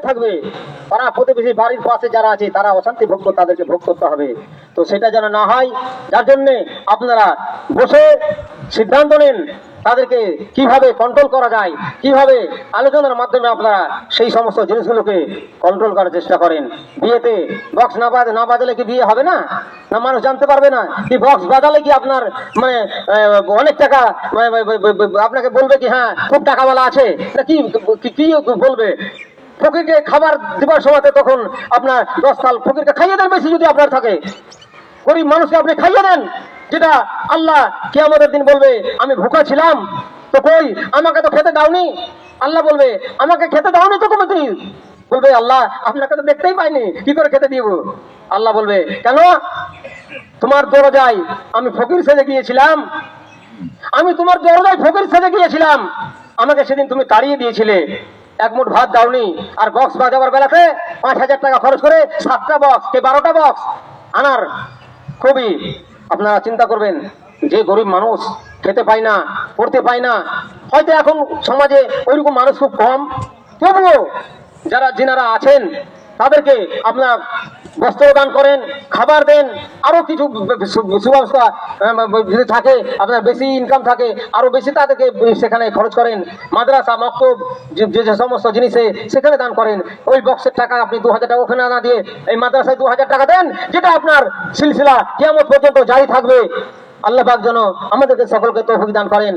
থাকবে, পাড়া প্রতিবেশী বাড়ির পাশে যারা আছে তারা অশান্তি ভোগ করতে, তাদেরকে ভোগ করতে হবে। তো সেটা যেন না হয়, যার জন্যে আপনারা বসে সিদ্ধান্ত নিন তাদেরকে কিভাবে কন্ট্রোল করা যায়, কিভাবে আলোচনার মাধ্যমে আপনারা সেই সমস্ত জিনিসগুলোকে কন্ট্রোল করার চেষ্টা করেন। বিয়েতে বক্স না বাজালে কি বিয়ে হবে না? না মানুষ জানতে পারবে না? কি বক্স বাজালে কি আপনার মানে অনেক টাকা আপনাকে বলবে কি হ্যাঁ খুব টাকাওয়ালা আছে, না কি কি বলবে? ফকিরকে খাবার দিবার সময় তখন আপনার 10 তাল ফকিরকে খাইয়ে দেন বেশি যদি আপনার থাকে, গরিব মানুষকে আপনি খাইয়ে দেন, যেটা আল্লাহ কিয়ামতের দিন বলবে আমি ভুকা ছিলাম তো কই আমাকে তো খেতে দাওনি। আল্লাহ বলবে আমাকে খেতে দাওনি তো তুমি, বলবে আল্লাহ আপনাকে তো দেখতেই পাইনি, কি করে খেতে দিব? আল্লাহ বলবে কেন? তোমার দরজায় আমি ফকির সেজে গিয়েছিলাম, আমি তোমার দরজায় ফকির সেজে গিয়েছিলাম, আমাকে সেদিন তুমি তাড়িয়ে দিয়েছিলে, এক মুঠ ভাত দাওনি, আর বক্স বাজাবার বেলাতে 5,000 টাকা খরচ করে 7টা বক্স কে 12টা বক্স আনার। খুবই আপনারা চিন্তা করবেন, যে গরিব মানুষ খেতে পায় না, পড়তে পায় না, হয়তো এখন সমাজে ওইরকম মানুষ খুব কম, তবুও যারা যিনারা আছেন তাদেরকে আপনার বস্ত্র দান করেন, খাবার দেন, আরো কিছু সুব্যবস্থা যদি থাকে, আপনার বেশি ইনকাম থাকে আরো বেশি তাদেরকে সেখানে খরচ করেন। মাদ্রাসা মক্তব যে সমস্ত জিনিসে সেখানে দান করেন। ওই বক্সের টাকা আপনি 2,000 টাকা ওখানে না দিয়ে এই মাদ্রাসায় 2,000 টাকা দেন, যেটা আপনার সিলসিলা কিয়ামত পর্যন্ত জারি থাকবে। আল্লাহ পাক যেন আমাদেরকে সকলকে তৌফিক দান করেন।